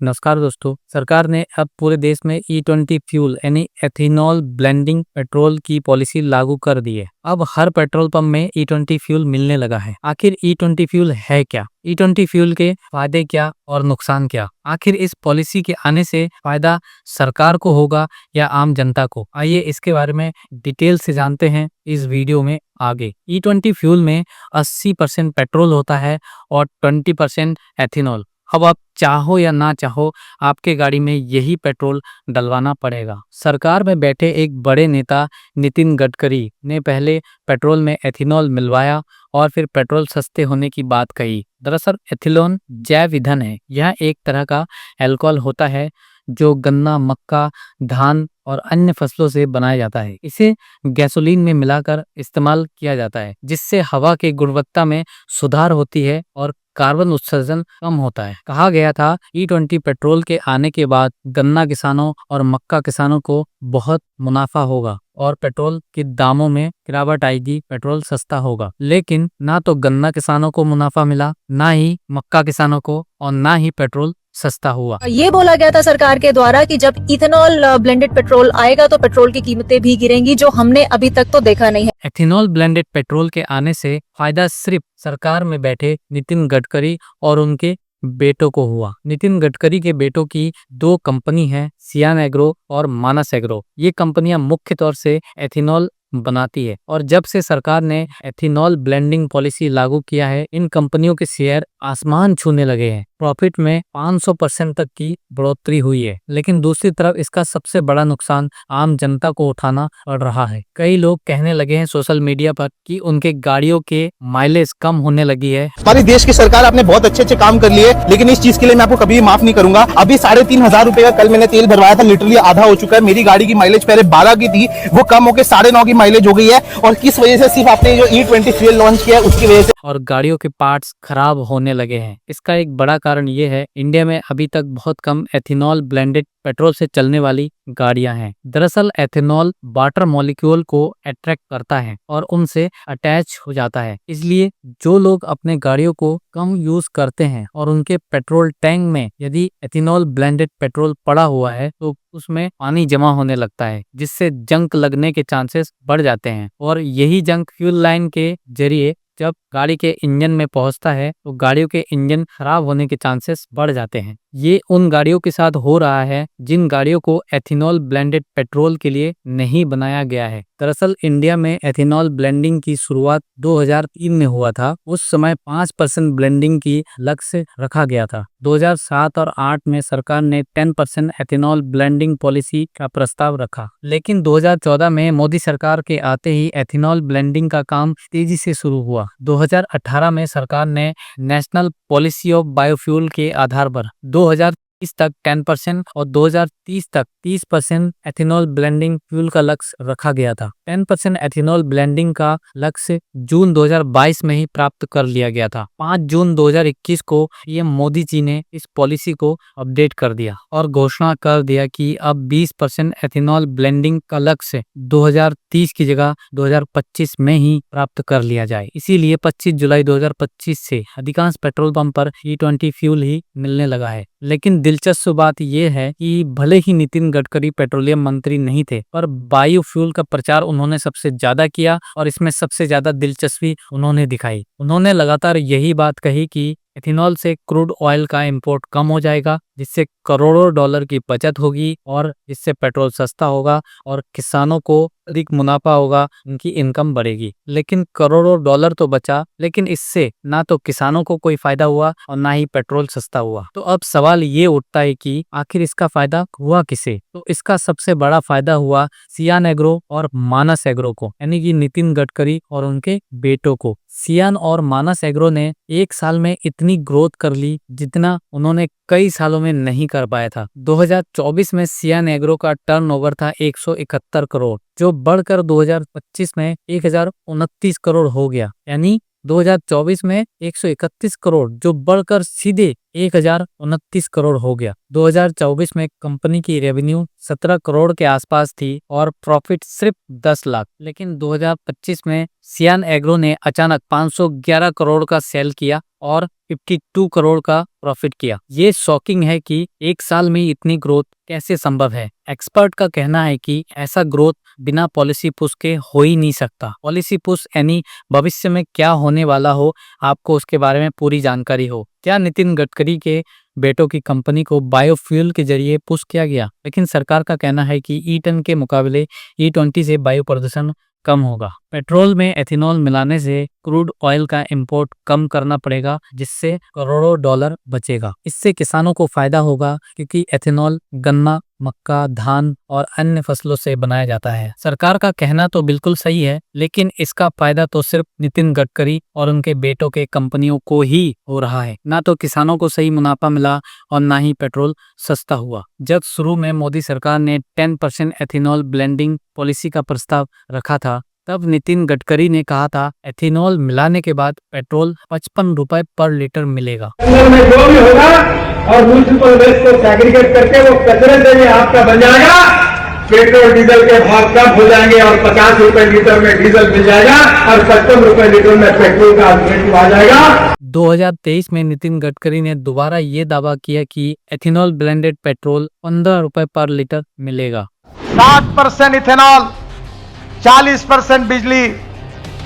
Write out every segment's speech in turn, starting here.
नमस्कार दोस्तों। सरकार ने अब पूरे देश में E20 फ्यूल यानी एथेनॉल ब्लेंडिंग पेट्रोल की पॉलिसी लागू कर दी है। अब हर पेट्रोल पंप में E20 फ्यूल मिलने लगा है। आखिर E20 फ्यूल है क्या? E20 फ्यूल के फायदे क्या और नुकसान क्या? आखिर इस पॉलिसी के आने से फायदा सरकार को होगा या आम जनता को? आइए इसके बारे में डिटेल से जानते हैं इस वीडियो में आगे। E20 फ्यूल में 80% पेट्रोल होता है और 20% एथेनॉल। अब आप चाहो या ना चाहो, आपके गाड़ी में यही पेट्रोल डलवाना पड़ेगा। सरकार में बैठे एक बड़े नेता नितिन गडकरी ने पहले पेट्रोल में एथेनॉल मिलवाया और फिर पेट्रोल सस्ते होने की बात कही। दरअसल एथिलॉन जैव ईंधन है। यह एक तरह का अल्कोहल होता है जो गन्ना, मक्का, धान और अन्य फसलों से बनाया जाता है। इसे गैसोलीन में मिलाकर इस्तेमाल किया जाता है, जिससे हवा की गुणवत्ता में सुधार होती है और कार्बन उत्सर्जन कम होता है। कहा गया था E20 पेट्रोल के आने के बाद गन्ना किसानों और मक्का किसानों को बहुत मुनाफा होगा और पेट्रोल के दामों में गिरावट आएगी, पेट्रोल सस्ता होगा। लेकिन ना तो गन्ना किसानों को मुनाफा मिला, ना ही मक्का किसानों को, और ना ही पेट्रोल सस्ता हुआ। ये बोला गया था सरकार के द्वारा कि जब इथेनॉल ब्लेंडेड पेट्रोल आएगा तो पेट्रोल की कीमतें भी गिरेंगी, जो हमने अभी तक तो देखा नहीं है। एथेनॉल ब्लेंडेड पेट्रोल के आने से फायदा सिर्फ सरकार में बैठे नितिन गडकरी और उनके बेटों को हुआ। नितिन गडकरी के बेटों की दो कंपनी है, सियान एग्रो और मानस एग्रो। ये कंपनियां मुख्य तौर से एथेनॉल बनाती है और जब से सरकार ने एथेनॉल ब्लेंडिंग पॉलिसी लागू किया है, इन कंपनियों के शेयर आसमान छूने लगे हैं। प्रॉफिट में 500% तक की बढ़ोतरी हुई है। लेकिन दूसरी तरफ इसका सबसे बड़ा नुकसान आम जनता को उठाना पड़ रहा है। कई लोग कहने लगे हैं सोशल मीडिया पर कि उनके गाड़ियों के माइलेज कम होने लगी है। हमारी देश की सरकार आपने बहुत अच्छे काम कर लिए, लेकिन इस चीज के लिए मैं आपको कभी माफ नहीं करूंगा। अभी 3,500 रुपए का कल मैंने तेल भरवाया था, लिटरली आधा हो चुका है। मेरी गाड़ी की माइलेज पहले 12 की थी, वो कम होकर 9.5 की माइलेज हो गई है। और किस वजह से? सिर्फ आपने जो E20 फ्यूल लॉन्च किया है उसकी वजह से। और गाड़ियों के पार्ट्स खराब होने लगे हैं। इसका एक बड़ा कारण ये है, इंडिया में अभी तक बहुत कम एथेनॉल ब्लेंडेड पेट्रोल से चलने वाली गाड़ियां हैं। दरअसल एथेनॉल वाटर मॉलिक्यूल को अट्रैक्ट करता है और उनसे अटैच हो जाता है। इसलिए जो लोग अपने गाड़ियों को कम यूज करते हैं और उनके पेट्रोल टैंक में यदि एथेनॉल ब्लेंडेड पेट्रोल पड़ा हुआ है तो उसमें पानी जमा होने लगता है, जिससे जंक लगने के चांसेस बढ़ जाते हैं। और यही जंक फ्यूल लाइन के जरिए जब गाड़ी के इंजन में पहुंचता है तो गाड़ियों के इंजन खराब होने के चांसेस बढ़ जाते हैं। ये उन गाड़ियों के साथ हो रहा है जिन गाड़ियों को एथेनॉल ब्लेंडेड पेट्रोल के लिए नहीं बनाया गया है। दरअसल इंडिया में एथेनॉल ब्लेंडिंग की शुरुआत 2003 में हुआ था। उस समय 5% ब्लेंडिंग की लक्ष्य रखा गया था। 2007 और 8 में सरकार ने 10% एथेनॉल ब्लेंडिंग पॉलिसी का प्रस्ताव रखा, लेकिन 2014 में मोदी सरकार के आते ही एथेनॉल ब्लेंडिंग का काम तेजी से शुरू हुआ। 2018 में सरकार ने नेशनल पॉलिसी ऑफ बायोफ्यूल के आधार पर 2030 तक 10% और 2030 तक 30% एथेनॉल ब्लेंडिंग फ्यूल का लक्ष्य रखा गया था। 10% एथेनॉल ब्लेंडिंग का लक्ष्य जून 2022 में ही प्राप्त कर लिया गया था। 5 जून 2021 को पीएम मोदी जी ने इस पॉलिसी को अपडेट कर दिया और घोषणा कर दिया कि अब 20% एथेनॉल ब्लेंडिंग का लक्ष्य 2030 की जगह 2025 में ही प्राप्त कर लिया जाए। इसीलिए 25 जुलाई 2025 से अधिकांश पेट्रोल पंप पर E20 फ्यूल ही मिलने लगा है। लेकिन दिलचस्प बात यह है कि भले ही नितिन गडकरी पेट्रोलियम मंत्री नहीं थे, पर बायोफ्यूल का प्रचार उन्होंने सबसे ज्यादा किया और इसमें सबसे ज्यादा दिलचस्पी उन्होंने दिखाई। उन्होंने लगातार यही बात कही कि एथेनॉल से क्रूड ऑयल का इंपोर्ट कम हो जाएगा, जिससे करोड़ों डॉलर की बचत होगी और इससे पेट्रोल सस्ता होगा और किसानों को अधिक मुनाफा होगा, उनकी इनकम बढ़ेगी। लेकिन करोड़ों डॉलर तो बचा, लेकिन इससे ना तो किसानों को कोई फायदा हुआ और ना ही पेट्रोल सस्ता हुआ। तो अब सवाल ये उठता है कि आखिर इसका फायदा हुआ किसे? तो इसका सबसे बड़ा फायदा हुआ सियान एग्रो और मानस एग्रो को, यानी कि नितिन गडकरी और उनके बेटों को। सियान और मानस एग्रो ने एक साल में इतनी ग्रोथ कर ली जितना उन्होंने कई सालों में नहीं कर पाया था। 2024 में सियान एग्रो का टर्नओवर था 171 करोड़, जो बढ़कर 2025 में 1029 करोड़ हो गया। यानी 2024 में 131 करोड़, जो बढ़कर सीधे 1029 करोड़ हो गया। 2024 में कंपनी की रेवेन्यू 17 करोड़ के आसपास थी और प्रॉफिट सिर्फ 10 लाख। लेकिन 2025 में सियान एग्रो ने अचानक 511 करोड़ का सेल किया और 52 करोड़ का प्रॉफिट किया। ये शॉकिंग है कि एक साल में इतनी ग्रोथ कैसे संभव है। एक्सपर्ट का कहना है कि ऐसा ग्रोथ बिना पॉलिसी पुश के हो ही नहीं सकता। पॉलिसी पुश यानी भविष्य में क्या होने वाला हो, आपको उसके बारे में पूरी जानकारी हो। क्या नितिन गडकरी के बेटों की कंपनी को बायोफ्यूल के जरिए पुश किया गया, लेकिन सरकार का कहना है कि E10 के मुकाबले E20 से वायु प्रदूषण कम होगा। पेट्रोल में एथेनॉल मिलाने से क्रूड ऑयल का इंपोर्ट कम करना पड़ेगा, जिससे करोड़ों डॉलर बचेगा। इससे किसानों को फायदा होगा क्योंकि एथेनॉल गन्ना, मक्का, धान और अन्य फसलों से बनाया जाता है। सरकार का कहना तो बिल्कुल सही है, लेकिन इसका फायदा तो सिर्फ नितिन गडकरी और उनके बेटों के कंपनियों को ही हो रहा है। ना तो किसानों को सही मुनाफा मिला और ना ही पेट्रोल सस्ता हुआ। जब शुरू में मोदी सरकार ने 10% एथेनॉल ब्लेंडिंग पॉलिसी का प्रस्ताव रखा था, तब नितिन गडकरी ने कहा था एथेनॉल मिलाने के बाद पेट्रोल 55 रुपए पर लीटर मिलेगा। में जो भी होगा और म्यूनिसिपल वेस्ट को सेग्रीगेट करके वो कचरे से भी आपका बन जाएगा। पेट्रोल डीजल के भाव कम हो जाएंगे और 50 रुपए लीटर में डीजल मिल जाएगा और 55 रुपए लीटर में पेट्रोल का अल्टरनेटिव आ जाएगा। 2023 में नितिन गडकरी ने दोबारा ये दावा किया कि एथेनॉल ब्लेंडेड पेट्रोल 15 रुपए पर लीटर मिलेगा। 60% इथेनॉल, 40% बिजली,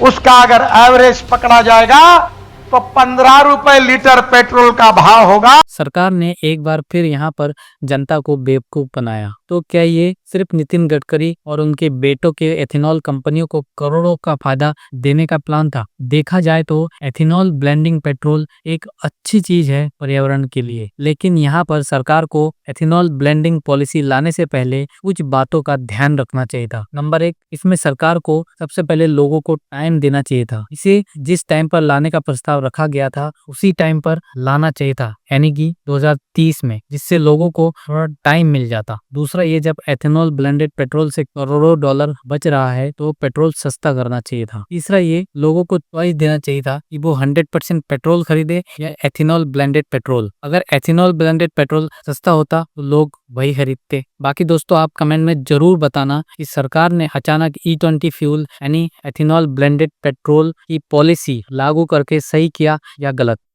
उसका अगर एवरेज पकड़ा जाएगा तो 15 रुपए लीटर पेट्रोल का भाव होगा। सरकार ने एक बार फिर यहाँ पर जनता को बेवकूफ बनाया। तो क्या ये सिर्फ नितिन गडकरी और उनके बेटों के एथेनॉल कंपनियों को करोड़ों का फायदा देने का प्लान था? देखा जाए तो एथेनॉल ब्लेंडिंग पेट्रोल एक अच्छी चीज है पर्यावरण के लिए, लेकिन यहाँ पर सरकार को एथेनॉल ब्लेंडिंग पॉलिसी लाने से पहले कुछ बातों का ध्यान रखना चाहिए था। नंबर 1, इसमें सरकार को सबसे पहले लोगों को टाइम देना चाहिए था। इसे जिस टाइम पर लाने का प्रस्ताव रखा गया था उसी टाइम पर लाना चाहिए था, यानी कि 2030 में, जिससे लोगों को थोड़ा टाइम मिल जाता। दूसरा, ये जब एथेनॉल ब्लेंडेड पेट्रोल से करोड़ों डॉलर बच रहा है तो पेट्रोल सस्ता करना चाहिए था। तीसरा, ये लोगों को चॉइस देना चाहिए था कि वो 100% पेट्रोल खरीदे या एथेनॉल ब्लेंडेड पेट्रोल। अगर एथेनॉल ब्लेंडेड पेट्रोल सस्ता होता तो लोग वही खरीदते। बाकी दोस्तों, आप कमेंट में जरूर बताना कि सरकार ने अचानक E20 फ्यूल यानी एथेनॉल ब्लेंडेड पेट्रोल की पॉलिसी लागू करके सही किया या गलत।